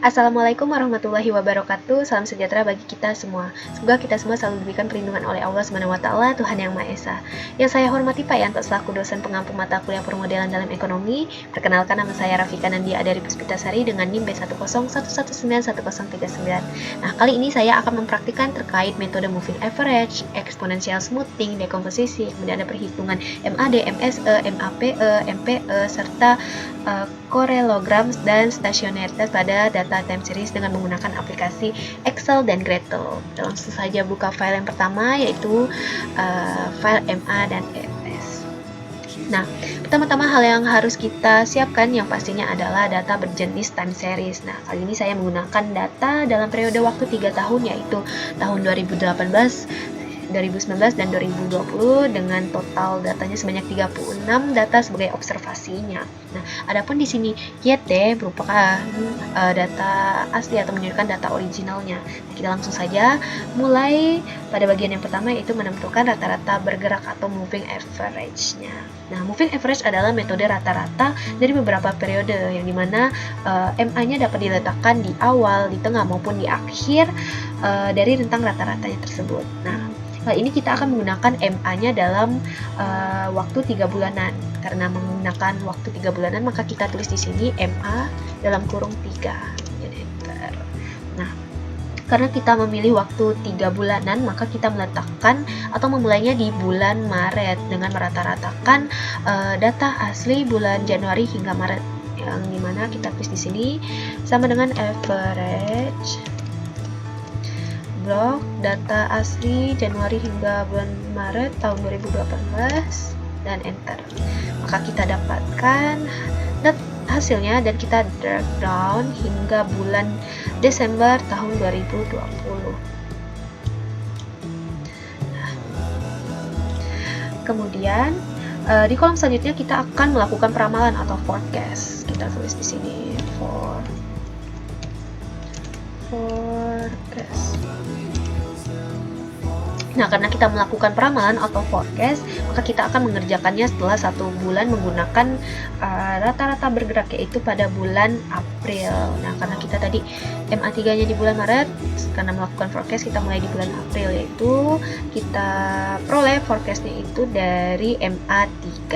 Assalamualaikum warahmatullahi wabarakatuh. Salam sejahtera bagi kita semua. Semoga kita semua selalu diberikan perlindungan oleh Allah Subhanahu wa taala, Tuhan Yang Maha Esa. Yang saya hormati Pak Yanto selaku dosen pengampu mata kuliah permodelan dalam ekonomi. Perkenalkan, nama saya Rafika Nandia dari Puspitasari dengan NIM B101191039. Nah, kali ini saya akan mempraktikkan terkait metode moving average, exponential smoothing, dekomposisi, kemudian ada perhitungan MAD, MSE, MAPE, MPE, serta korelogram dan stasionaritas pada data time series dengan menggunakan aplikasi Excel dan Gretel. Kita langsung saja buka file yang pertama, yaitu file MA dan ES. Nah, pertama-tama hal yang harus kita siapkan yang pastinya adalah data berjenis time series. Nah, kali ini saya menggunakan data dalam periode waktu 3 tahun, yaitu tahun 2018, 2019 dan 2020 dengan total datanya sebanyak 36 data sebagai observasinya. Nah, adapun di sini YT merupakan data asli atau menunjukkan data originalnya. Nah, kita langsung saja mulai pada bagian yang pertama, yaitu menentukan rata-rata bergerak atau moving average-nya. Nah, moving average adalah metode rata-rata dari beberapa periode yang dimana MA-nya dapat diletakkan di awal, di tengah maupun di akhir dari rentang rata-ratanya tersebut. Nah, kali ini kita akan menggunakan MA-nya dalam waktu 3 bulanan. Karena menggunakan waktu 3 bulanan, maka kita tulis di sini MA dalam kurung 3. Enter. Nah, karena kita memilih waktu 3 bulanan, maka kita meletakkan atau memulainya di bulan Maret dengan merata-ratakan data asli bulan Januari hingga Maret, yang dimana kita tulis di sini sama dengan average blok data asli Januari hingga bulan Maret tahun 2018 dan enter. Maka kita dapatkan hasilnya dan kita drag down hingga bulan Desember tahun 2020. Nah, kemudian di kolom selanjutnya kita akan melakukan peramalan atau forecast. Kita tulis di sini forecast. Nah, karena kita melakukan peramalan atau forecast, maka kita akan mengerjakannya setelah 1 bulan menggunakan rata-rata bergerak, yaitu pada bulan April. Nah, karena kita tadi MA3-nya di bulan Maret, karena melakukan forecast kita mulai di bulan April, yaitu kita peroleh forecastnya itu dari MA3.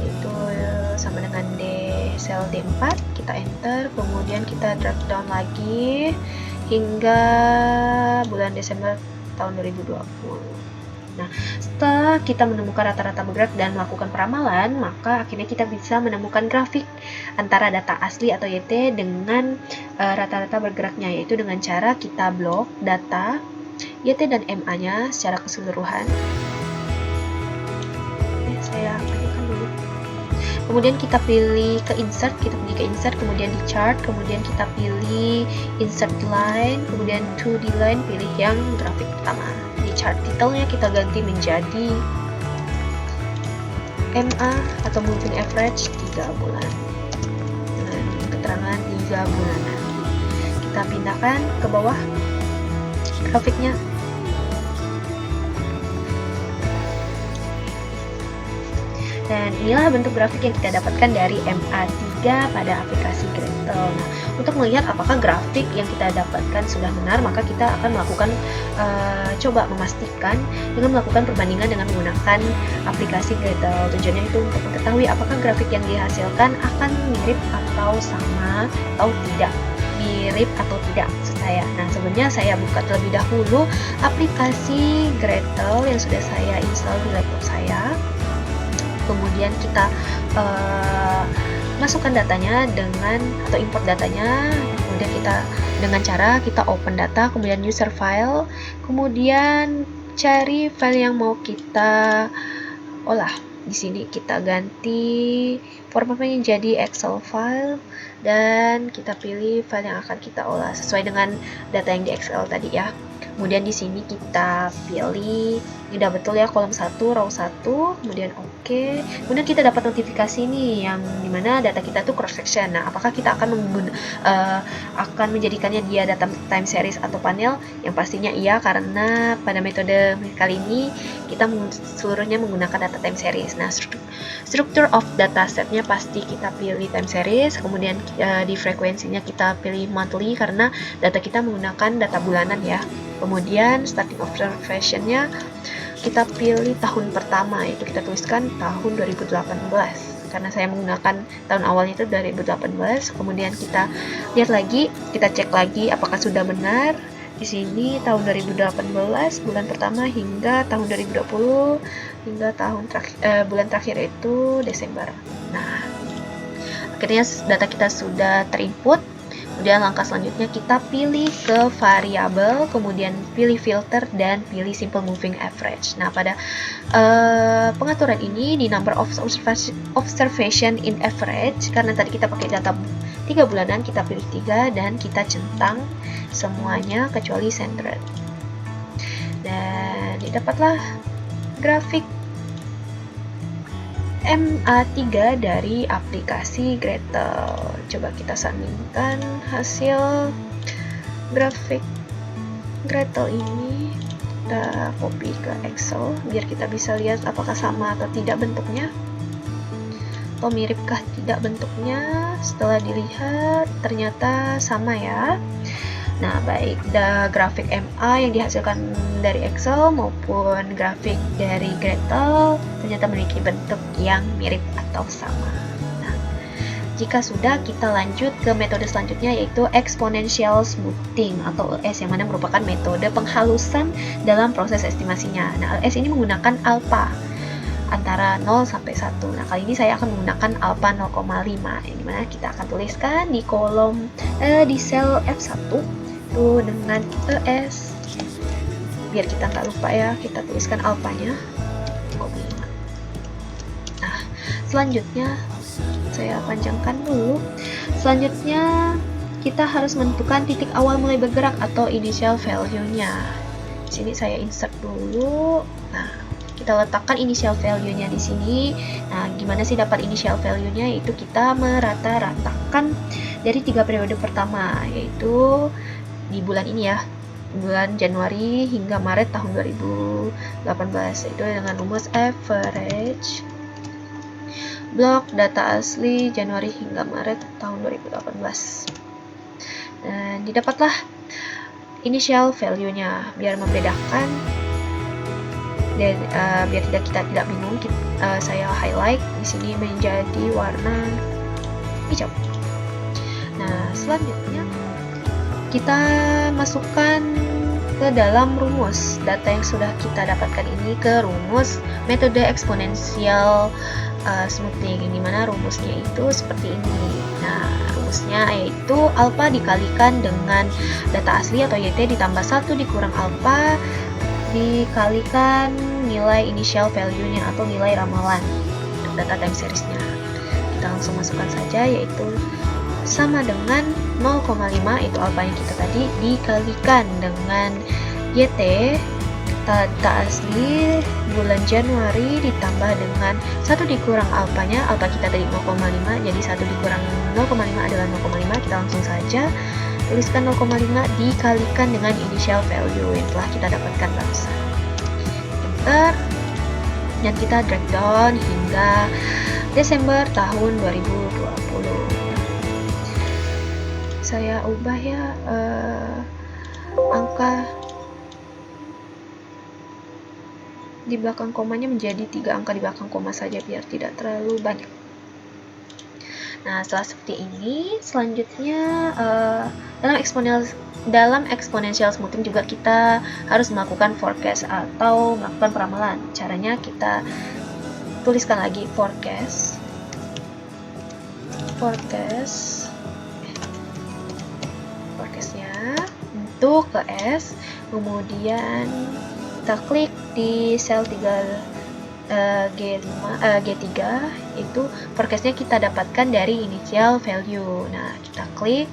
Itu sama dengan sel D4, kita enter, kemudian kita drag down lagi hingga bulan Desember tahun 2020. Nah, setelah kita menemukan rata-rata bergerak dan melakukan peramalan, maka akhirnya kita bisa menemukan grafik antara data asli atau YT dengan rata-rata bergeraknya, yaitu dengan cara kita blok data YT dan MA-nya secara keseluruhan. Saya akan dulu. Kemudian kita pilih ke insert, kemudian di chart, kemudian kita pilih insert line, kemudian 2D line, pilih yang grafik pertama. Di chart detailnya kita ganti menjadi MA atau moving average 3 bulan dengan keterangan 3 bulanan. Kita pindahkan ke bawah grafiknya. Dan inilah bentuk grafik yang kita dapatkan dari MA3 pada aplikasi Gretel. Nah, untuk melihat apakah grafik yang kita dapatkan sudah benar, maka kita akan melakukan coba memastikan dengan melakukan perbandingan dengan menggunakan aplikasi Gretel. Tujuannya itu untuk mengetahui apakah grafik yang dihasilkan akan mirip atau sama atau tidak. Mirip atau tidak maksud saya. Nah, sebenarnya saya buka terlebih dahulu aplikasi Gretel yang sudah saya install di laptop saya. Kemudian kita masukkan datanya atau import datanya, kemudian kita dengan cara kita open data, kemudian user file, kemudian cari file yang mau kita olah. Di sini kita ganti formatnya jadi Excel file dan kita pilih file yang akan kita olah sesuai dengan data yang di Excel tadi ya. Kemudian di sini kita pilih, ini udah betul ya, kolom 1, row 1, kemudian oke. Kemudian kita dapat notifikasi nih yang dimana data kita tuh cross section. Nah, apakah kita akan akan menjadikannya dia data time series atau panel? Yang pastinya iya, karena pada metode kali ini kita seluruhnya menggunakan data time series. Nah, Structure of datasetnya pasti kita pilih time series, kemudian di frekuensinya kita pilih monthly karena data kita menggunakan data bulanan ya. Kemudian starting observationnya kita pilih tahun pertama, yaitu kita tuliskan tahun 2018 karena saya menggunakan tahun awalnya itu 2018. Kemudian kita lihat lagi, kita cek lagi apakah sudah benar. Di sini tahun 2018 bulan pertama hingga tahun 2020 hingga tahun bulan terakhir itu Desember. Nah, akhirnya data kita sudah terinput. Kemudian langkah selanjutnya kita pilih ke variabel, kemudian pilih filter dan pilih simple moving average. Nah, pada pengaturan ini di number of observation in average, karena tadi kita pakai data 3 bulanan, kita pilih 3 dan kita centang semuanya kecuali centered. Dan didapatlah grafik MA3 dari aplikasi Gretel. Coba kita sandingkan hasil grafik Gretel ini. Kita copy ke Excel biar kita bisa lihat apakah sama atau tidak bentuknya, atau miripkah tidak bentuknya. Setelah dilihat ternyata sama ya. Nah, baik grafik MA yang dihasilkan dari Excel maupun grafik dari Gretel ternyata memiliki bentuk yang mirip atau sama. Nah, jika sudah, kita lanjut ke metode selanjutnya, yaitu exponential smoothing atau ES, yang mana merupakan metode penghalusan dalam proses estimasinya. Nah, ES ini menggunakan alpha antara 0 sampai 1. Nah, kali ini saya akan menggunakan alpha 0,5, yang dimana kita akan tuliskan di kolom di sel F1 itu dengan ES. Biar kita nggak lupa ya, kita tuliskan alfanya 0,5. Nah, selanjutnya saya panjangkan dulu. Selanjutnya kita harus menentukan titik awal mulai bergerak atau initial value-nya. Di sini saya insert dulu. Nah, kita letakkan initial value-nya di sini. Nah, gimana sih dapat initial value-nya? Yaitu kita merata-ratakan dari 3 periode pertama, yaitu di bulan ini ya, bulan Januari hingga Maret tahun 2018, itu dengan rumus average blok data asli Januari hingga Maret tahun 2018. Dan didapatlah initial value-nya. Biar membedakan dan biar kita tidak bingung, saya highlight di sini menjadi warna hijau. Nah, selanjutnya kita masukkan ke dalam rumus data yang sudah kita dapatkan ini ke rumus metode eksponensial smoothing, di mana rumusnya itu seperti ini. Nah, rumusnya yaitu alpha dikalikan dengan data asli atau YT ditambah 1 dikurang alpha dikalikan nilai initial value-nya atau nilai ramalan untuk data time series-nya. Kita langsung masukkan saja, yaitu sama dengan 0,5 itu alfanya kita tadi dikalikan dengan YT data asli bulan Januari ditambah dengan 1 dikurang alfanya, alfa kita tadi 0,5, jadi 1 dikurang 0,5 adalah 0,5. Kita langsung saja tuliskan 0,5 dikalikan dengan initial value yang telah kita dapatkan barusan. Enter, dan kita drag down hingga Desember tahun 2020. Saya ubah ya angka di belakang komanya menjadi 3 angka di belakang koma saja biar tidak terlalu banyak. Nah, setelah seperti ini, selanjutnya dalam exponential smoothing juga kita harus melakukan forecast atau melakukan peramalan. Caranya kita tuliskan lagi forecastnya untuk ke S, kemudian kita klik di sel G3, itu forecastnya kita dapatkan dari initial value. Nah, kita klik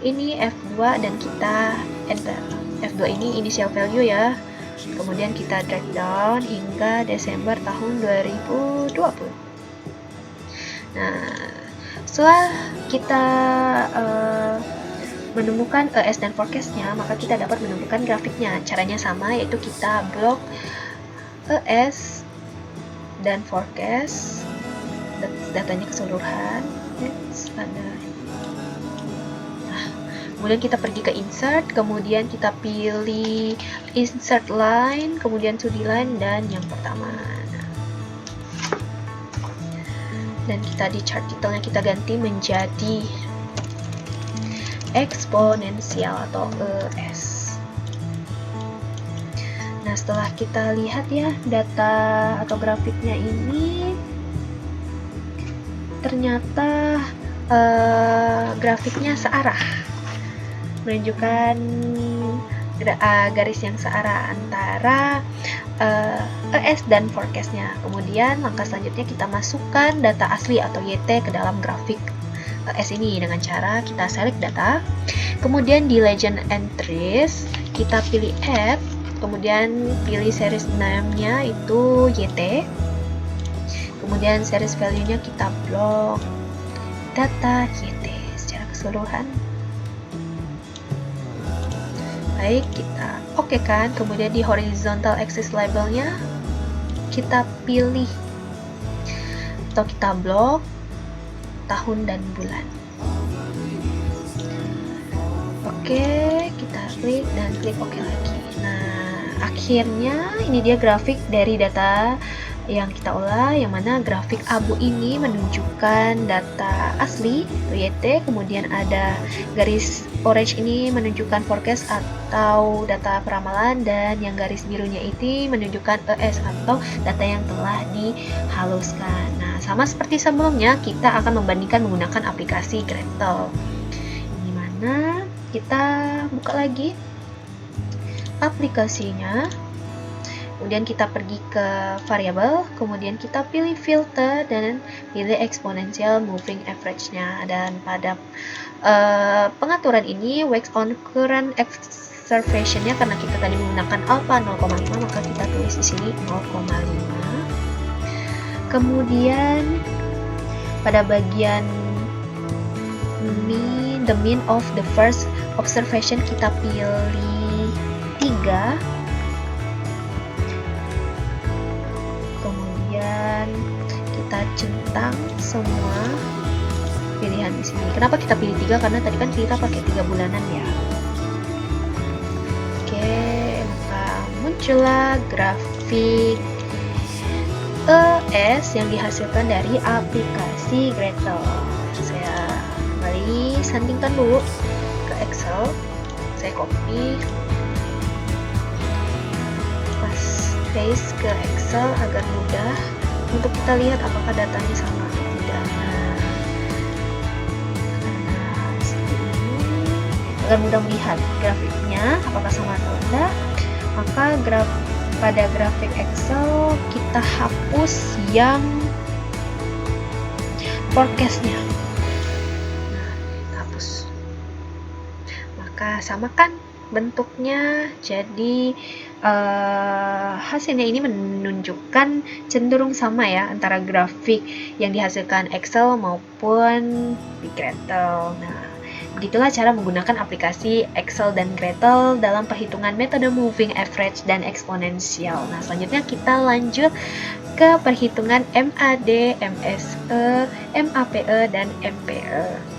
ini F2 dan kita enter. F2 ini initial value ya, kemudian kita drag down hingga Desember tahun 2020. Nah, setelah kita menemukan ES dan forecastnya, maka kita dapat menemukan grafiknya. Caranya sama, yaitu kita blok ES dan forecast datanya keseluruhan. Nah, kemudian kita pergi ke insert, kemudian kita pilih insert line, kemudian 2D line, dan yang pertama. Dan kita di chart title-nya kita ganti menjadi eksponensial atau ES. Nah, setelah kita lihat ya data atau grafiknya ini, ternyata grafiknya searah, menunjukkan garis yang searah antara ES dan forecast-nya. Kemudian langkah selanjutnya kita masukkan data asli atau YT ke dalam grafik ES ini dengan cara kita select data. Kemudian di legend entries kita pilih add, kemudian pilih series name-nya itu YT. Kemudian series value-nya kita blok data YT secara keseluruhan. Baik, kita oke kan. Kemudian di horizontal axis label-nya kita pilih atau kita blok tahun dan bulan. Oke, kita klik dan klik oke lagi. Nah, akhirnya ini dia grafik dari data yang kita olah, yang mana grafik abu ini menunjukkan data asli YT, kemudian ada garis orange ini menunjukkan forecast atau data peramalan, dan yang garis birunya ini menunjukkan ES atau data yang telah dihaluskan. Nah, sama seperti sebelumnya, kita akan membandingkan menggunakan aplikasi Gretel. Di mana kita buka lagi aplikasinya. Kemudian kita pergi ke variabel, kemudian kita pilih filter dan pilih exponential moving average-nya. Dan pada pengaturan ini wax on current observation-nya, karena kita tadi menggunakan alpha 0,5, maka kita tulis di sini 0,5. Kemudian pada bagian mean, the mean of the first observation kita pilih 3. Kita centang semua pilihan di sini. Kenapa kita pilih 3? Karena tadi kan kita pakai 3 bulanan ya. Oke, maka muncullah grafik ES yang dihasilkan dari aplikasi Gretel. Saya kembali sandingkan dulu ke Excel. Saya copy, paste ke Excel agar mudah untuk kita lihat apakah datanya sama atau tidak. Nah, seperti ini, agar mudah melihat grafiknya apakah sama atau tidak, maka pada grafik Excel kita hapus yang forecast-nya. Nah, hapus. Maka samakan bentuknya, jadi hasilnya ini menunjukkan cenderung sama ya antara grafik yang dihasilkan Excel maupun di Gretel. Nah, begitulah cara menggunakan aplikasi Excel dan Gretel dalam perhitungan metode moving average dan eksponensial. Nah, selanjutnya kita lanjut ke perhitungan MAD, MSE, MAPE, dan MPE.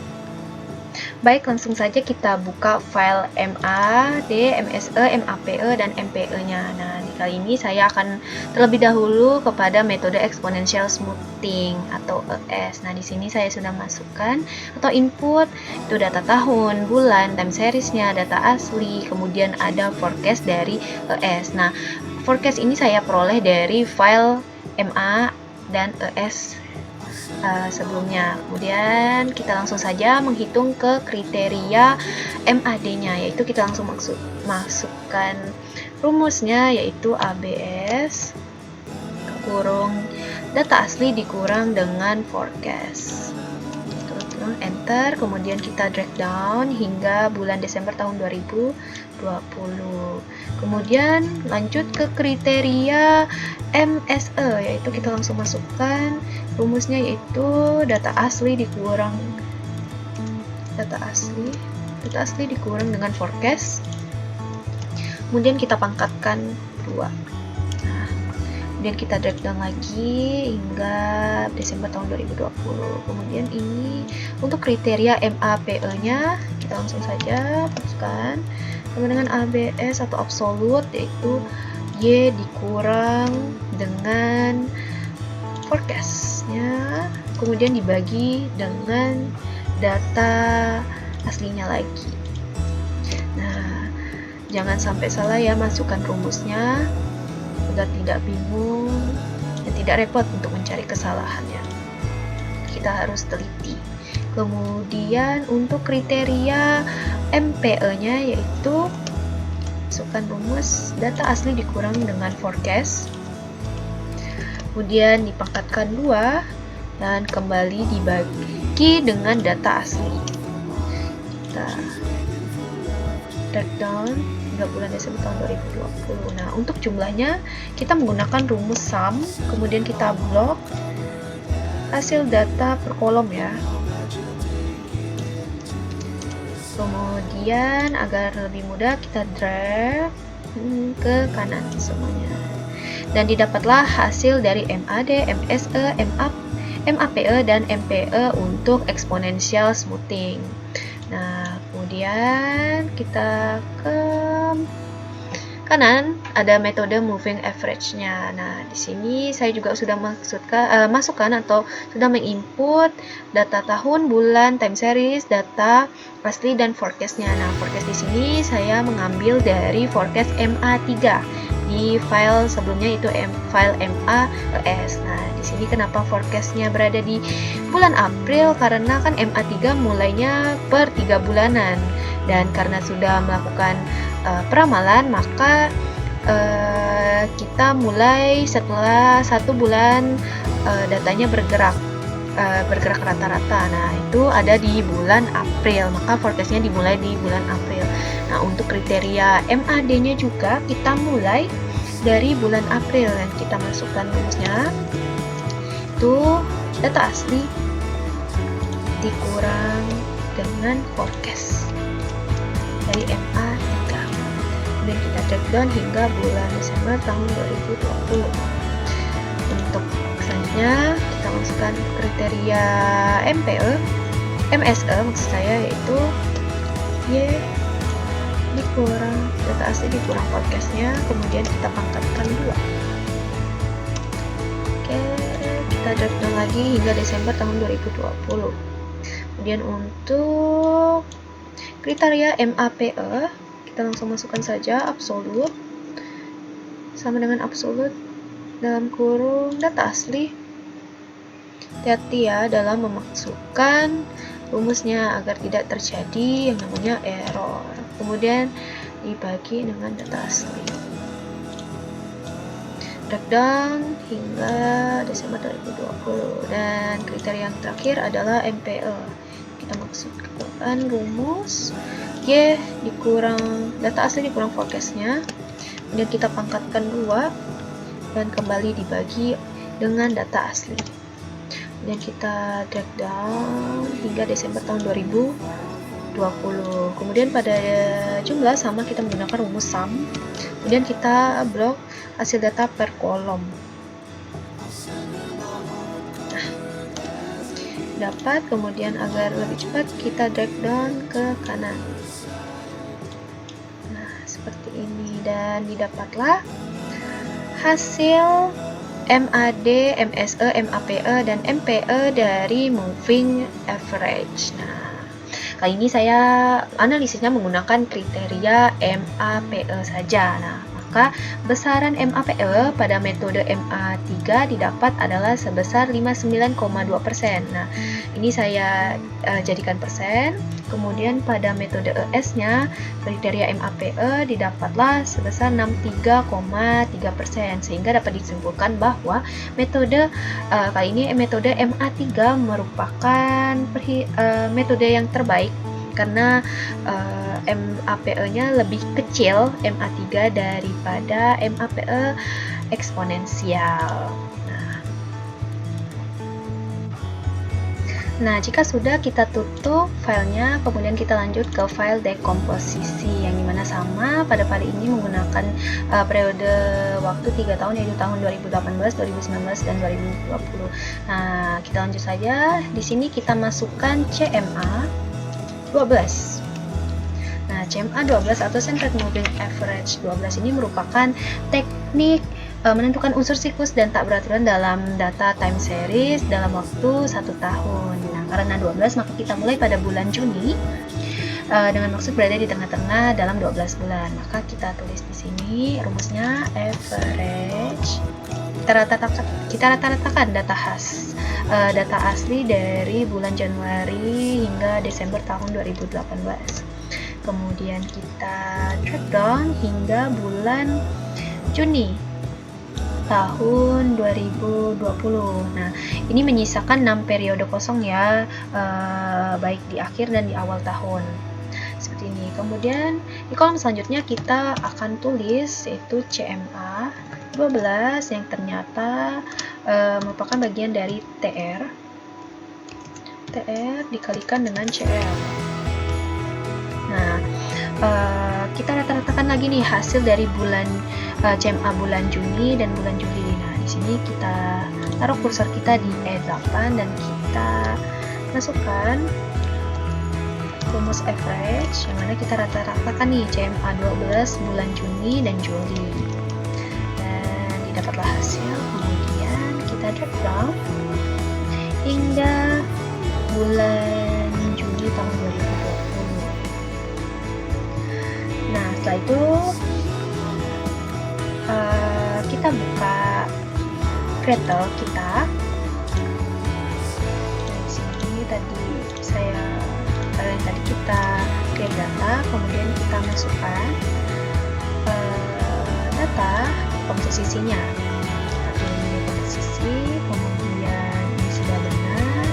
Baik, langsung saja kita buka file MAD, MSE, MAPE, dan MPE-nya. Nah, kali ini saya akan terlebih dahulu kepada metode exponential smoothing atau ES. Nah, di sini saya sudah masukkan atau input itu data tahun, bulan, time series-nya, data asli, kemudian ada forecast dari ES. Nah, forecast ini saya peroleh dari file MA dan ES sebelumnya. Kemudian kita langsung saja menghitung ke kriteria MAD-nya, yaitu kita langsung masukkan rumusnya, yaitu ABS kurung data asli dikurang dengan forecast. Enter, kemudian kita drag down hingga bulan Desember tahun 2020. Kemudian lanjut ke kriteria MSE, yaitu kita langsung masukkan rumusnya, yaitu data asli dikurang dengan forecast. Kemudian kita pangkatkan 2. Nah, Kemudian kita drag down lagi hingga Desember tahun 2020. Kemudian ini untuk kriteria MAPE-nya kita langsung saja masukkan sama dengan ABS atau absolute, yaitu Y dikurang dengan forecast-nya, kemudian dibagi dengan data aslinya lagi. Nah, jangan sampai salah ya masukkan rumusnya agar tidak bingung dan tidak repot untuk mencari kesalahannya. Kita harus teliti. Kemudian untuk kriteria MPE-nya yaitu masukkan rumus data asli dikurang dengan forecast. Kemudian dipangkatkan 2 dan kembali dibagi dengan data asli. Kita drag down hingga bulan Desember tahun 2020. Nah, untuk jumlahnya kita menggunakan rumus sum, kemudian kita blok hasil data per kolom ya. Kemudian agar lebih mudah kita drag ke kanan semuanya. Dan didapatlah hasil dari MAD, MSE, MAPE, dan MPE untuk exponential smoothing. Nah, kemudian kita ke kanan ada metode moving average-nya. Nah, di sini saya juga sudah masukkan atau sudah menginput data tahun, bulan, time series, data asli dan forecast-nya. Nah, forecast di sini saya mengambil dari forecast MA3. Di file sebelumnya itu file MAES. Nah, di sini kenapa forecast-nya berada di bulan April? Karena kan MA3 mulainya per 3 bulanan. Dan karena sudah melakukan peramalan, maka kita mulai setelah 1 bulan datanya bergerak rata-rata. Nah, itu ada di bulan April, maka forecast-nya dimulai di bulan April. Nah, untuk kriteria MAD-nya juga kita mulai dari bulan April dan kita masukkan rumusnya. Itu data asli dikurang dengan forecast dari MA3. Kemudian kita drag down hingga bulan Desember tahun 2020. Untuk selanjutnya kita masukkan kriteria MSE maksud saya, yaitu Y dikurang data asli dikurang forecastnya, kemudian kita pangkatkan 2. Oke, kita drag down lagi hingga Desember tahun 2020. Kemudian untuk kriteria MAPE kita langsung masukkan saja absolute sama dengan absolute dalam kurung data asli. Hati-hati ya dalam memasukkan rumusnya agar tidak terjadi yang namanya error. Kemudian dibagi dengan data asli. Drag down hingga Desember 2020 dan kriteria yang terakhir adalah MPE. Kita masukkan rumus Y dikurang data asli dikurang forecastnya, kemudian kita pangkatkan 2 dan kembali dibagi dengan data asli. Kemudian kita drag down hingga Desember tahun 2020. Kemudian pada jumlah sama kita menggunakan rumus sum, kemudian kita blok hasil data per kolom. Nah, dapat. Kemudian agar lebih cepat kita drag down ke kanan. Seperti ini, dan didapatlah hasil MAD, MSE, MAPE, dan MPE dari moving average. Nah, kali ini saya analisisnya menggunakan kriteria MAPE saja. Nah, maka besaran MAPE pada metode MA3 didapat adalah sebesar 59,2%. Nah, ini saya jadikan persen. Kemudian pada metode ES-nya kriteria MAPE didapatlah sebesar 63,3%, sehingga dapat disimpulkan bahwa metode kali ini metode MA3 merupakan metode yang terbaik karena MAPE-nya lebih kecil MA3 daripada MAPE eksponensial. Nah, Nah, jika sudah, kita tutup filenya, kemudian kita lanjut ke file dekomposisi, yang dimana sama pada kali ini menggunakan periode waktu 3 tahun, yaitu tahun 2018, 2019, dan 2020. Nah, kita lanjut saja. Di sini kita masukkan CMA 12. Nah, CMA 12 atau Centered Moving Average 12 ini merupakan teknik menentukan unsur siklus dan tak beraturan dalam data time series dalam waktu 1 tahun. Nah, karena 12 maka kita mulai pada bulan Juni dengan maksud berada di tengah-tengah dalam 12 bulan. Maka kita tulis di sini rumusnya average. Kita rata-ratakan data asli dari bulan Januari hingga Desember tahun 2018. Kemudian kita drag down hingga bulan Juni tahun 2020. Nah, ini menyisakan 6 periode kosong ya, baik di akhir dan di awal tahun. Seperti ini. Kemudian di kolom selanjutnya kita akan tulis yaitu CMA 12 yang ternyata merupakan bagian dari TR dikalikan dengan CL. Nah, kita rata-ratakan lagi nih hasil dari bulan CMA bulan Juni dan bulan Juli. Nah, di sini kita taruh kursor kita di E8 dan kita masukkan rumus average yang mana kita rata-ratakan nih CMA 12 bulan Juni dan Juli. Dan didapatlah hasil. Kemudian kita drag down hingga bulan Juni tahun 2020. Nah, setelah itu kita buka Gradle kita. Di sini tadi kita create data, kemudian kita masukkan data komposisinya. Pilih komposisi, kemudian ini sudah benar.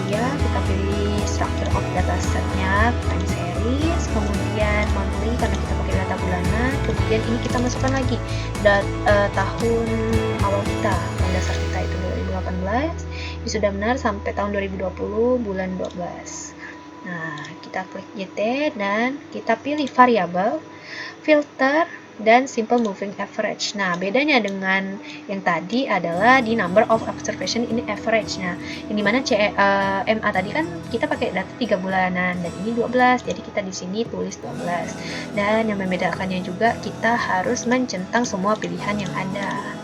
Kita pilih structure of data setnya, time series, kemudian monthly karena kita pakai data bulanan, kemudian ini kita masukkan lagi tahun awal kita, tahun dasar kita itu 2018, ini sudah benar sampai tahun 2020 bulan 12. Nah, kita klik YT dan kita pilih variabel, filter, dan simple moving average. Nah, bedanya dengan yang tadi adalah di number of observation in average. Nah, yang dimana MA tadi kan kita pakai data 3 bulanan dan ini 12, jadi kita di sini tulis 12. Dan yang membedakannya juga kita harus mencentang semua pilihan yang ada.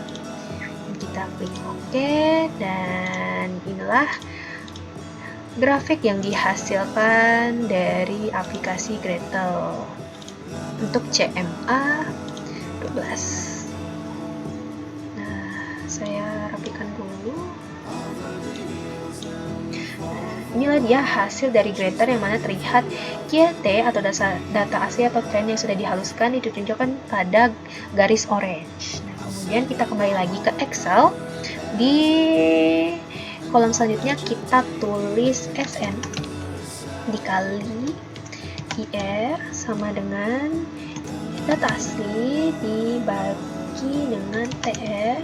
Kita klik OK dan inilah grafik yang dihasilkan dari aplikasi Gradle untuk CMA 12. Nah, saya rapikan dulu. Nah, inilah dia hasil dari Gradle yang mana terlihat QT atau data asli atau trend yang sudah dihaluskan ditunjukkan pada garis orange. Nah, kemudian kita kembali lagi ke Excel. Di kolom selanjutnya kita tulis SN dikali IR sama dengan data asli dibagi dengan TR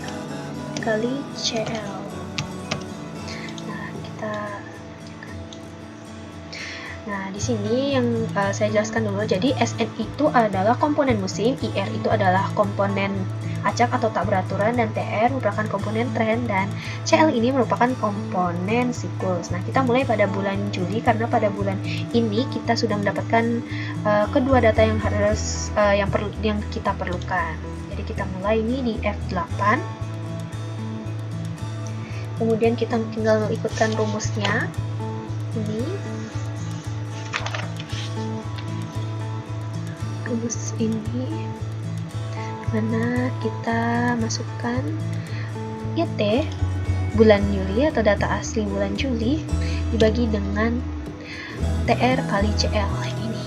kali CL. Nah, di sini yang saya jelaskan dulu. Jadi SN itu adalah komponen musim, IR itu adalah komponen acak atau tak beraturan, dan TR merupakan komponen tren, dan CL ini merupakan komponen siklus. Nah, kita mulai pada bulan Juli karena pada bulan ini kita sudah mendapatkan kedua data yang yang kita perlukan. Jadi kita mulai ini di F8. Kemudian kita tinggal ikutkan rumusnya. Ini rumus ini mana kita masukkan YT bulan Juli atau data asli bulan Juli dibagi dengan TR kali CL ini.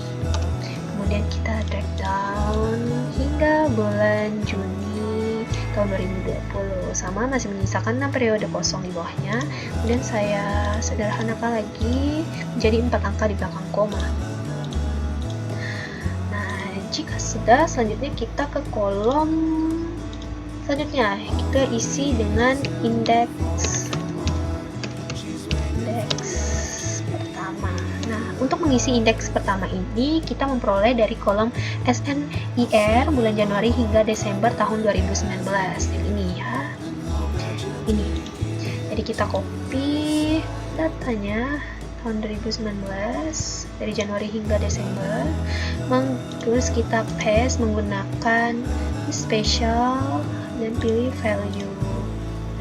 Kemudian kita drag down hingga bulan Juni tahun 2020. Sama, masih menyisakan 6 periode kosong di bawahnya. Kemudian saya sederhanakan lagi menjadi 4 angka di belakang koma. Jika sudah, selanjutnya kita ke kolom selanjutnya, kita isi dengan indeks untuk mengisi indeks pertama ini, kita memperoleh dari kolom SNIR bulan Januari hingga Desember tahun 2019. Yang ini ya. Ini. Jadi kita copy datanya tahun 2019 dari Januari hingga Desember. Terus kita paste menggunakan special dan pilih value.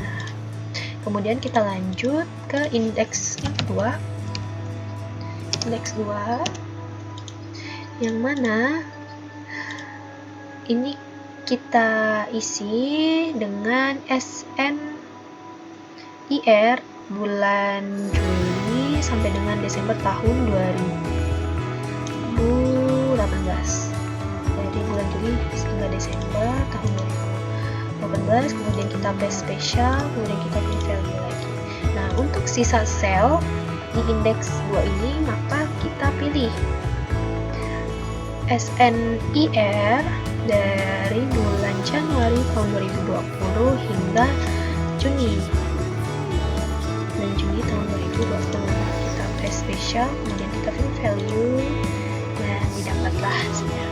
Nah, kemudian kita lanjut ke indeks kedua. Indeks 2 yang mana ini kita isi dengan SNIR bulan Juli sampai dengan Desember tahun 2018. Jadi bulan Juli hingga Desember tahun 2018, kemudian kita paste spesial, kemudian kita pilih value lagi. Nah, untuk sisa sel di indeks 2 ini, maka kita pilih SNIR dari bulan Januari tahun 2020 hingga Juni tahun 2020. Kita paste spesial, kemudian kita pilih value dan didapatlah hasilnya.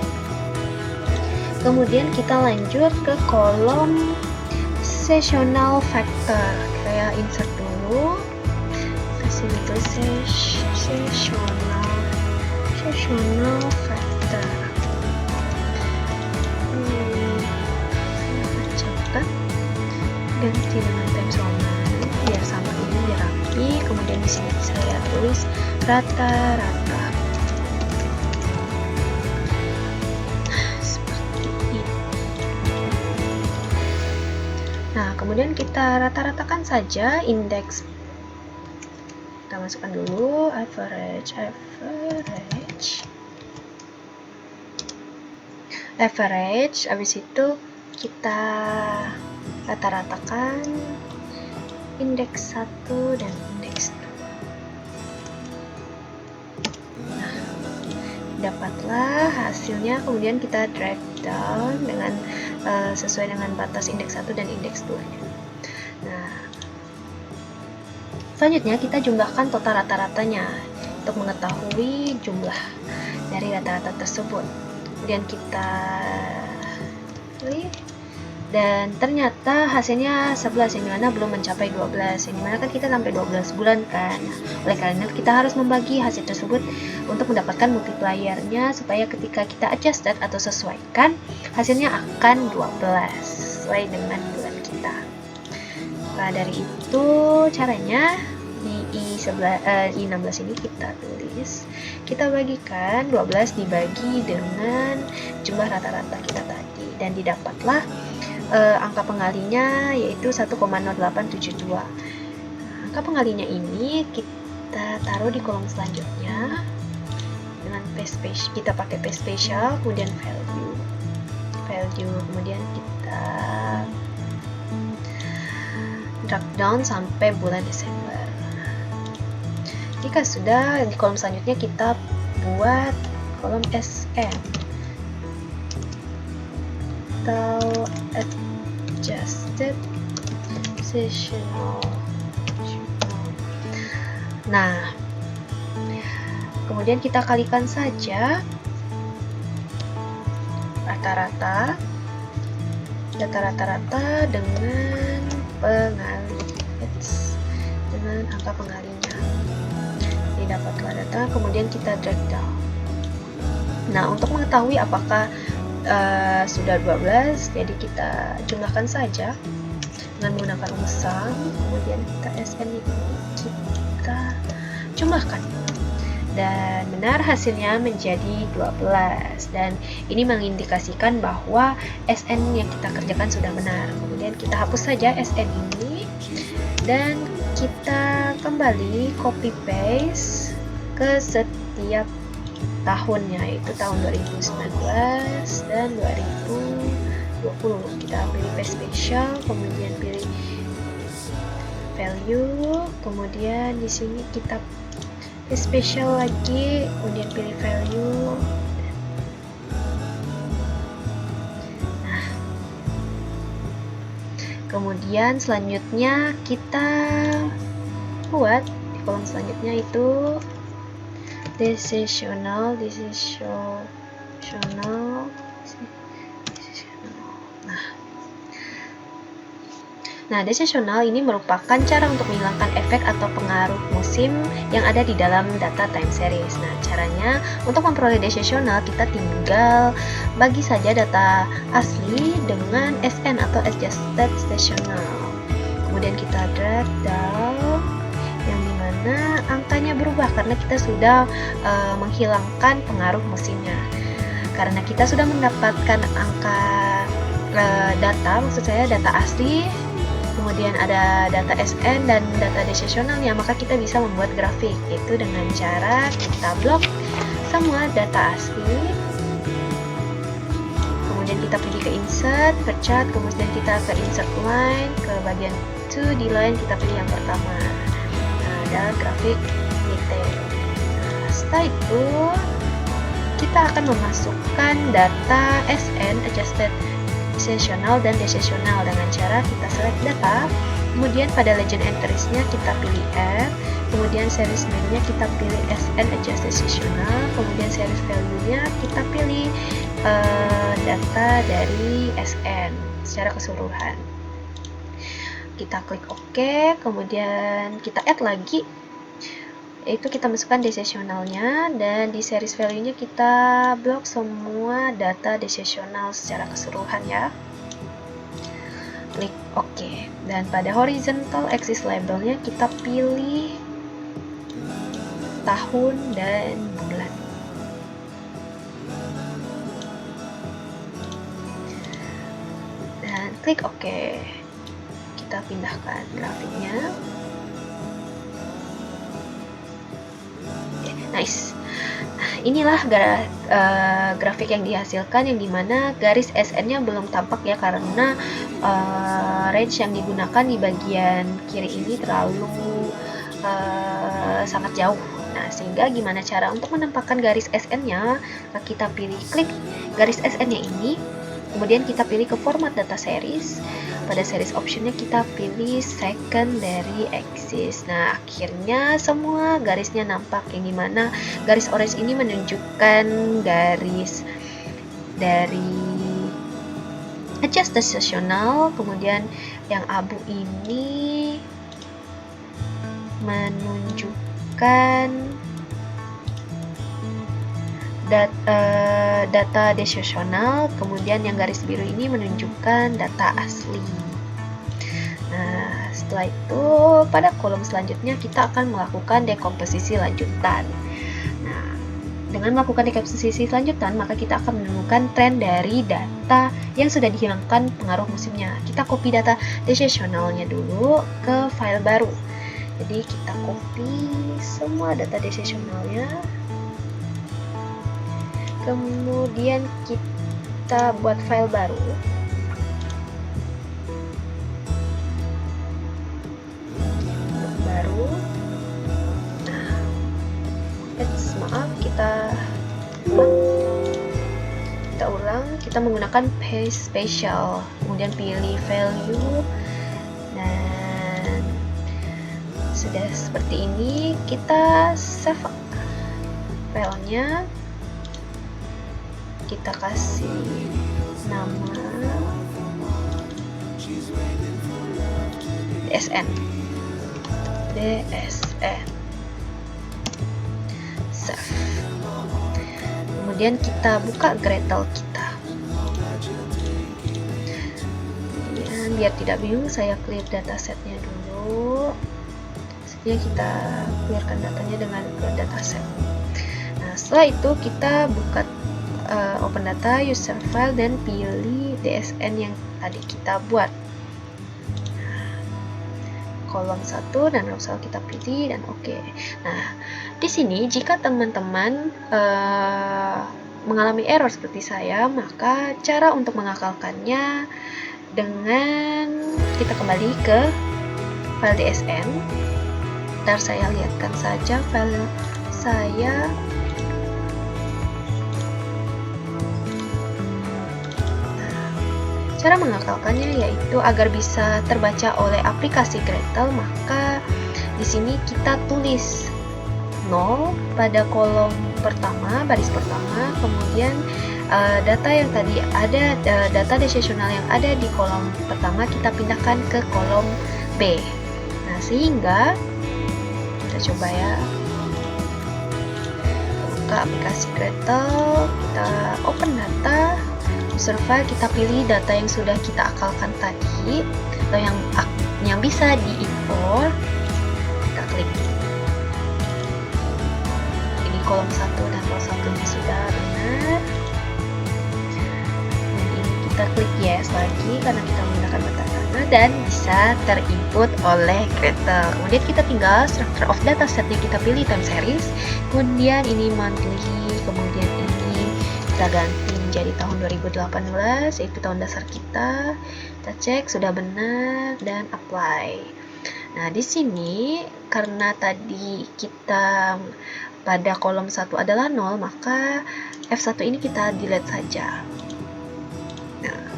Kemudian kita lanjut ke kolom seasonal factor. Saya insert dulu. Kasih itu seasonal factor. Cepat ganti dengan Times Roman biar sama ini biar rapi. Kemudian di sini saya tulis rata-rata. Seperti ini. Nah, kemudian kita rata-ratakan saja indeks. Kita masukkan dulu average, habis itu kita rata-ratakan indeks 1 dan indeks 2. Nah, dapatlah hasilnya, kemudian kita drag down dengan sesuai dengan batas indeks 1 dan indeks 2 nya. Nah, selanjutnya kita jumlahkan total rata-ratanya untuk mengetahui jumlah dari rata-rata tersebut. Kemudian kita pilih, dan ternyata hasilnya 11, yang dimana belum mencapai 12, yang dimana kan kita sampai 12 bulan kan. Oleh karena itu kita harus membagi hasil tersebut untuk mendapatkan multipliernya, supaya ketika kita adjusted atau sesuaikan, hasilnya akan 12 sesuai dengan bulan kita. Nah, dari itu caranya di I16 ini kita tulis, kita bagikan 12 dibagi dengan jumlah rata-rata kita tadi, dan didapatlah angka pengalinya yaitu 1,0872. Angka pengalinya ini kita taruh di kolom selanjutnya dengan kita pakai paste spesial, kemudian value, kemudian kita drag down sampai bulan Desember. Jika sudah, di kolom selanjutnya kita buat kolom SN atau adjusted seasonal. Nah, kemudian kita kalikan saja rata-rata dengan pengali, dengan angka pengalinya. Didapatlah data, kemudian kita drag down. Nah, untuk mengetahui apakah sudah 12, jadi kita jumlahkan saja dengan menggunakan rumus sum, kemudian kita SN ini kita jumlahkan, dan benar hasilnya menjadi 12, dan ini mengindikasikan bahwa SN yang kita kerjakan sudah benar. Kemudian kita hapus saja SN ini dan kita kembali copy paste ke setiap tahunnya, yaitu tahun 2019 dan 2020. Kita pilih paste spesial, kemudian pilih value, kemudian di sini kita paste spesial lagi, kemudian pilih value. Nah, kemudian selanjutnya kita buat di kolom selanjutnya itu decisional. Nah, decisional ini merupakan cara untuk menghilangkan efek atau pengaruh musim yang ada di dalam data time series. Nah, caranya untuk memperoleh decisional, kita tinggal bagi saja data asli dengan SN atau adjusted decisional. Kemudian kita drag down, yang dimana angkanya berubah karena kita sudah menghilangkan pengaruh musimnya. Karena kita sudah mendapatkan angka data asli, kemudian ada data SN dan data decisionalnya, maka kita bisa membuat grafik, yaitu dengan cara kita blok semua data asli, kemudian kita pergi ke insert, ke chart, kemudian kita ke insert line, ke bagian 2D line, kita pilih yang pertama. Nah, ada grafik detail. Nah, setelah itu kita akan memasukkan data SN, adjusted decisional dan decisional, dengan cara kita select data, kemudian pada legend entries-nya kita pilih F, kemudian series name-nya kita pilih SN adjusted decisional, kemudian series value-nya kita pilih data dari SN secara keseluruhan. Kita klik OK, kemudian kita add lagi, yaitu kita masukkan decisionalnya, dan di series value-nya kita blok semua data decisional secara keseluruhan ya. Klik OK, dan pada horizontal axis labelnya kita pilih tahun dan bulan. Dan klik OK, kita pindahkan grafiknya. Nice. Nah, inilah grafik yang dihasilkan, yang dimana garis SN-nya belum tampak ya, karena range yang digunakan di bagian kiri ini terlalu sangat jauh. Nah, sehingga gimana cara untuk menampakkan garis SN-nya? Kita pilih klik garis SN-nya ini, kemudian kita pilih ke format data series. Pada series optionnya kita pilih secondary axis. Nah, akhirnya semua garisnya nampak, yang dimana garis orange ini menunjukkan garis dari adjusted decisional, kemudian yang abu ini menunjukkan data decisional, kemudian yang garis biru ini menunjukkan data asli. Nah, setelah itu pada kolom selanjutnya kita akan melakukan dekomposisi lanjutan. Nah, dengan melakukan dekomposisi lanjutan, maka kita akan menemukan tren dari data yang sudah dihilangkan pengaruh musimnya. Kita copy data decisionalnya dulu ke file baru. Jadi kita copy semua data decisionalnya, kemudian kita buat file baru. Nah, kita ulang, kita menggunakan paste special, kemudian pilih value, dan sudah seperti ini. Kita save filenya, kita kasih nama DSN, save. Kemudian kita buka Gradle kita. Dan biar tidak bingung, saya clear datasetnya dulu. Sebenarnya kita clearkan datanya dengan dataset. Nah, setelah itu kita buka open data, user file, dan pilih DSN yang tadi kita buat. Kolom 1 dan row 1 kita pilih, dan oke. Nah, di sini jika teman-teman mengalami error seperti saya, maka cara untuk mengakalkannya dengan kita kembali ke file DSN. Ntar saya lihatkan saja file saya. Cara mengakalkannya yaitu agar bisa terbaca oleh aplikasi Gradle, maka di sini kita tulis 0 pada kolom pertama, baris pertama, kemudian data yang tadi ada, data decisional yang ada di kolom pertama kita pindahkan ke kolom B. Nah, sehingga kita coba ya, buka aplikasi Gretel, kita open data, survey, kita pilih data yang sudah kita akalkan tadi atau yang bisa diimport, kita klik. Ini kolom 1 dan kolom 1-nya sudah benar. Dan ini kita klik yes lagi karena kita menggunakan metadata dan bisa terinput oleh Gretel. Kemudian kita tinggal structure of data setnya kita pilih time series, kemudian ini monthly, kemudian ini kita ganti menjadi tahun 2018 yaitu tahun dasar kita cek sudah benar dan apply. Nah, di sini karena tadi kita pada kolom 1 adalah 0, maka F1 ini kita delete saja. Nah,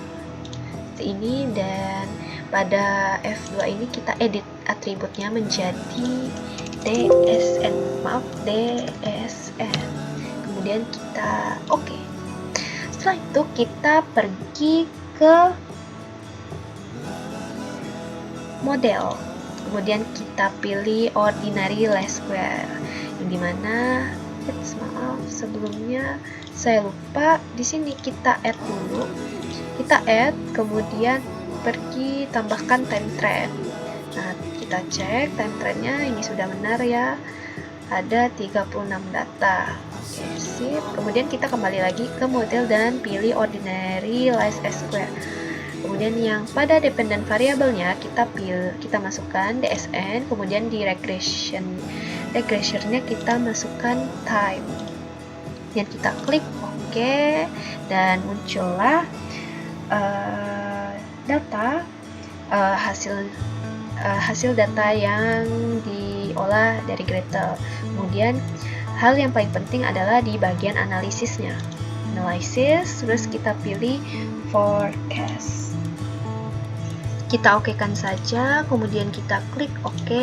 seperti ini, dan pada F2 ini kita edit atributnya menjadi DSN. Kemudian kita oke. Setelah itu kita pergi ke model, kemudian kita pilih ordinary least square, yang dimana maaf sebelumnya saya lupa, di sini kita add dulu, kita add, kemudian pergi tambahkan time trend. Nah, kita cek time trendnya ini sudah benar ya, ada 36 data. Oke, sip. Kemudian kita kembali lagi ke model dan pilih ordinary least square. Kemudian yang pada dependent variabelnya kita masukkan DSN, kemudian di regressionnya kita masukkan time. Dan kita klik OK, dan muncullah data hasil data yang diolah dari Gretel. Kemudian hal yang paling penting adalah di bagian analisisnya. Terus kita pilih forecast. Kita okekan saja, kemudian kita klik OK,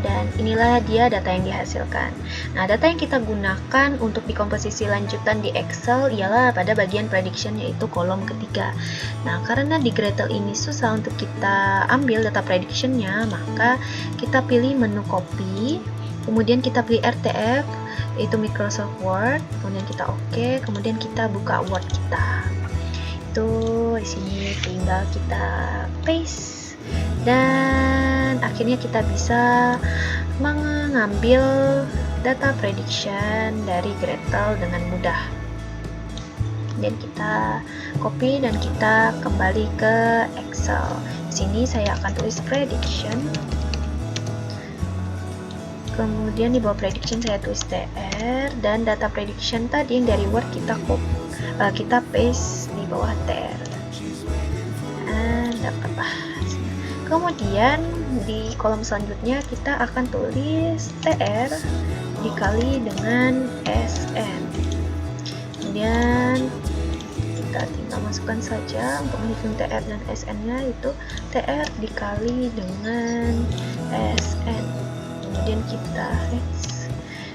dan inilah dia data yang dihasilkan. Nah, data yang kita gunakan untuk dikomposisi lanjutan di Excel ialah pada bagian prediction, yaitu kolom ketiga. Nah, karena di Gretel ini susah untuk kita ambil data predictionnya, maka kita pilih menu copy, kemudian kita pilih RTF, yaitu Microsoft Word, kemudian kita OK, kemudian kita buka Word kita. Di sini tinggal kita paste, dan akhirnya kita bisa mengambil data prediction dari Gretel dengan mudah. Dan kita copy dan kita kembali ke Excel. Di sini saya akan tulis prediction. Kemudian di bawah prediction saya tulis TR, dan data prediction tadi yang dari Word kita paste di bawah TR. Dan dapatlah. Kemudian di kolom selanjutnya kita akan tulis TR dikali dengan SN. Kemudian kita tinggal masukkan saja untuk menghitung TR dan SN-nya, itu TR dikali dengan SN.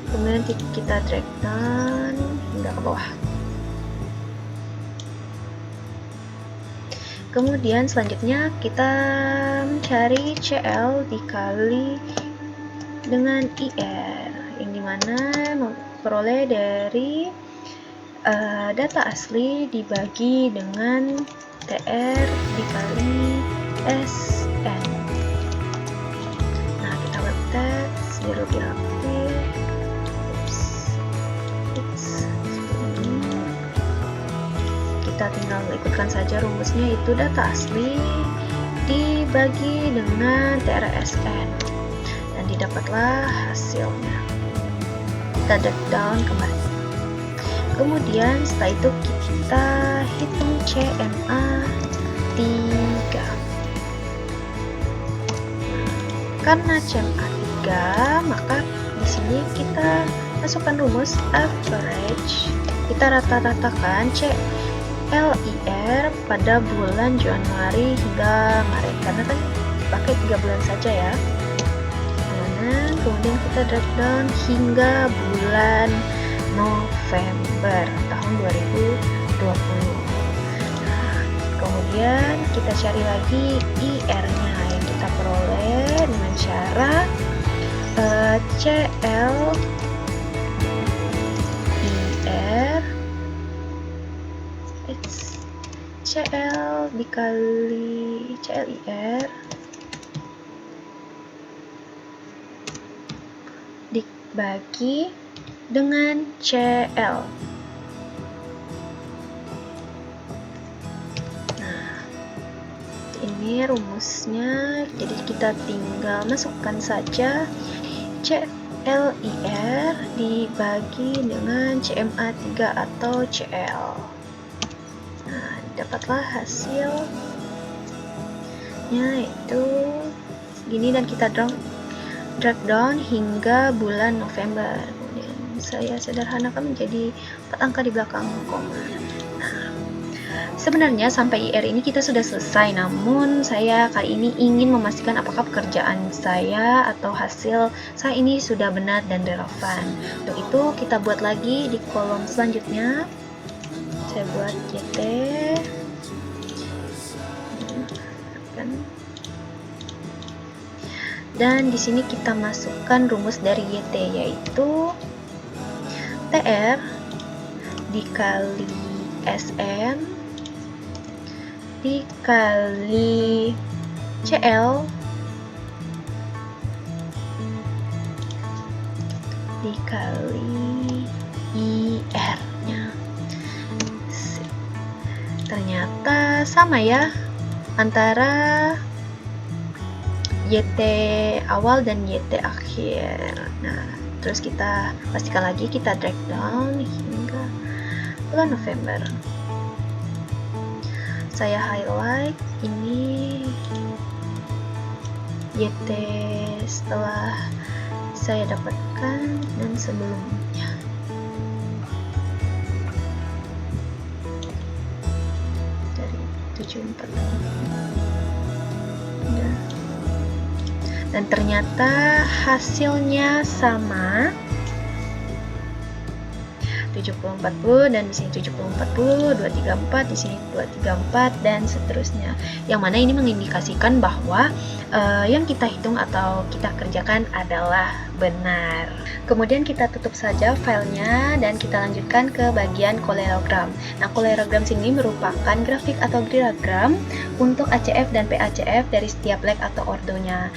Kemudian kita drag down hingga ke bawah. Kemudian selanjutnya kita mencari CL dikali dengan IR, yang dimana memperoleh dari data asli dibagi dengan TR dikali SN. Nah, kita web text biar lebih rapi. Kita tinggal ikutkan saja rumusnya, itu data asli dibagi dengan TRSN, dan didapatlah hasilnya. Kita drag down kembali. Kemudian setelah itu kita hitung CMA 3. Karena CMA 3, maka di sini kita masukkan rumus average. Kita rata-ratakan LIR pada bulan Januari hingga Maret, karena kan dipakai 3 bulan saja ya. Mana kemudian kita drag down hingga bulan November tahun 2020. Nah, kemudian kita cari lagi IR-nya yang kita peroleh dengan cara CL IR CL dikali CL IR dibagi dengan CL. Nah, ini rumusnya, jadi kita tinggal masukkan saja CLIR dibagi dengan CMA3 atau CL. Nah, dapatlah hasilnya itu segini, dan kita drag down hingga bulan November. Kemudian saya sederhanakan menjadi 4 angka di belakang koma. Nah, sebenarnya sampai IR ini kita sudah selesai, namun saya kali ini ingin memastikan apakah pekerjaan saya atau hasil saya ini sudah benar dan relevan. Untuk itu kita buat lagi di kolom selanjutnya. Saya buat YT. Dan di sini kita masukkan rumus dari YT, yaitu TR dikali SM dikali CL dikali IR-nya. Ternyata sama ya antara YT awal dan YT akhir. Nah, terus kita pastikan lagi, kita drag down hingga bulan November. Saya highlight ini YT setelah saya dapatkan dan sebelumnya. Dari 74. Dan ternyata hasilnya sama, 70-40, dan di sini 70-40, 234, di sini 234, dan seterusnya. Yang mana ini mengindikasikan bahwa yang kita hitung atau kita kerjakan adalah benar. Kemudian kita tutup saja filenya dan kita lanjutkan ke bagian kolerogram. Nah, kolerogram sini merupakan grafik atau diagram untuk ACF dan PACF dari setiap leg atau ordonya.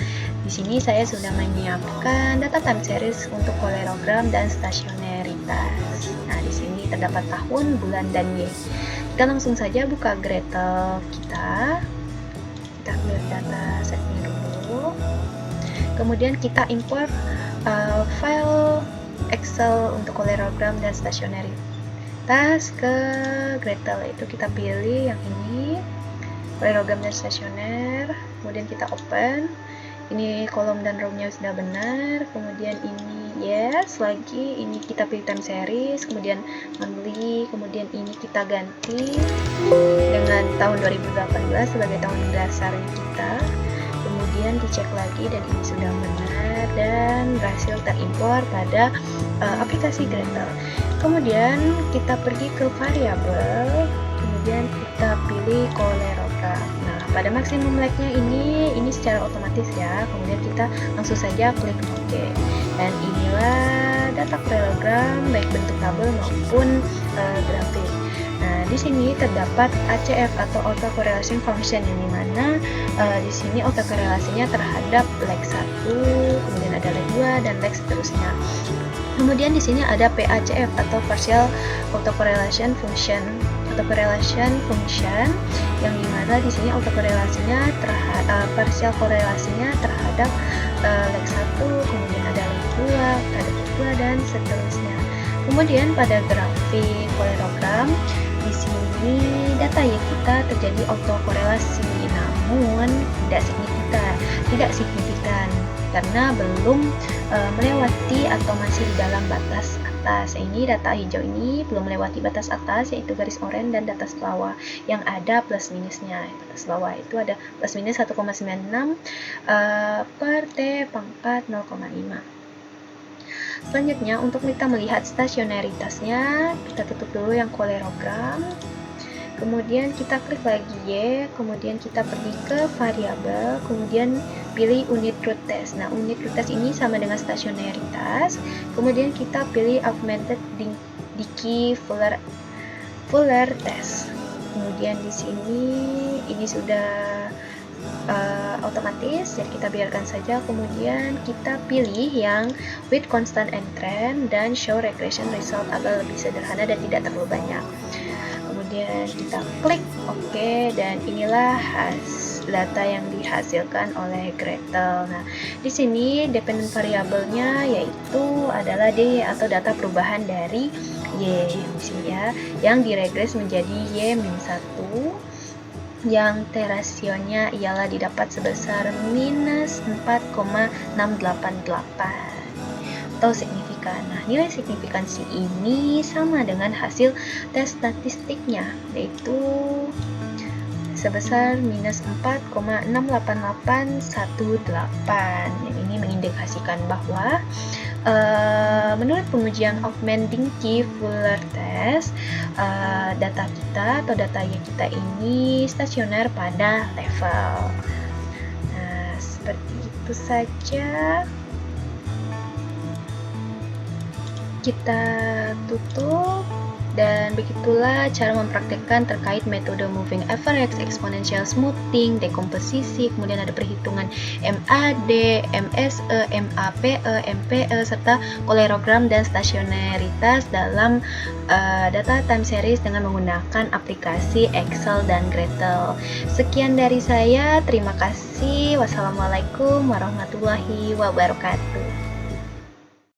Di sini saya sudah menyiapkan data time series untuk kolerogram dan stasioneritas. Nah, di sini terdapat tahun, bulan, dan Y. Kita langsung saja buka Gradle kita. Kita clear data setnya dulu. Kemudian kita import file Excel untuk kolerogram dan stasioneritas ke Gradle. Itu kita pilih yang ini, kolerogram dan stasioner. Kemudian kita open. Ini kolom dan row-nya sudah benar. Kemudian ini yes, lagi ini kita pilih time series, kemudian monthly, kemudian ini kita ganti dengan tahun 2018 sebagai tahun dasarnya kita. Kemudian dicek lagi dan ini sudah benar dan berhasil terimpor pada aplikasi Gradle. Kemudian kita pergi ke variabel, kemudian kita pilih kolerogram. Nah, pada maksimum leg-nya ini secara otomatis ya. Kemudian kita langsung saja klik OK. Dan inilah data kolerogram baik bentuk tabel maupun grafik. Nah, di sini terdapat ACF atau auto correlation function, yang dimana di sini auto korelasinya terhadap leg 1, kemudian ada leg 2 dan leg seterusnya. Kemudian di sini ada PACF atau partial autocorrelation function. Autocorrelation function yang dimana di sini autokorelasinya terhadap partial korelasinya terhadap leg 1, kemudian ada leg 2, ada leg 2 dan seterusnya. Kemudian pada grafik kolerogram di sini data Y kita terjadi autokorelasi, namun tidak signifikan karena belum melewati atau masih di dalam batas atas. atas. Ini data hijau ini belum melewati batas atas, yaitu garis oranye, dan batas bawah yang ada plus minusnya. Batas bawah itu ada plus minus 1,96 per T pangkat 0,5. Selanjutnya, untuk kita melihat stasionaritasnya, kita tutup dulu yang kolerogram. Kemudian kita klik lagi Y, kemudian kita pergi ke variabel, kemudian pilih unit root test. Nah, unit root test ini sama dengan stasionaritas. Kemudian kita pilih augmented Dickey Fuller test. Kemudian di sini ini sudah otomatis, jadi kita biarkan saja. Kemudian kita pilih yang with constant and trend dan show regression result agar lebih sederhana dan tidak terlalu banyak. Kemudian kita klik OK, dan inilah data yang dihasilkan oleh Gretel. Nah, di sini dependent variabelnya yaitu adalah D atau data perubahan dari Y di sini ya, yang diregres menjadi Y-1, yang T rasionya ialah didapat sebesar minus 4,688 atau signifikan. Nah, nilai signifikansi ini sama dengan hasil tes statistiknya, yaitu sebesar minus 4,68818. Ini mengindikasikan bahwa menurut pengujian augmenting Dickey-Fuller test, data kita atau data kita ini stasioner pada level. Nah, seperti itu saja. Kita tutup, dan begitulah cara mempraktekkan terkait metode moving average, exponential smoothing, dekomposisi, kemudian ada perhitungan MAD, MSE, MAPE, MPE, serta kolerogram dan stasionaritas dalam data time series dengan menggunakan aplikasi Excel dan Gretel. Sekian dari saya, terima kasih. Wassalamualaikum warahmatullahi wabarakatuh.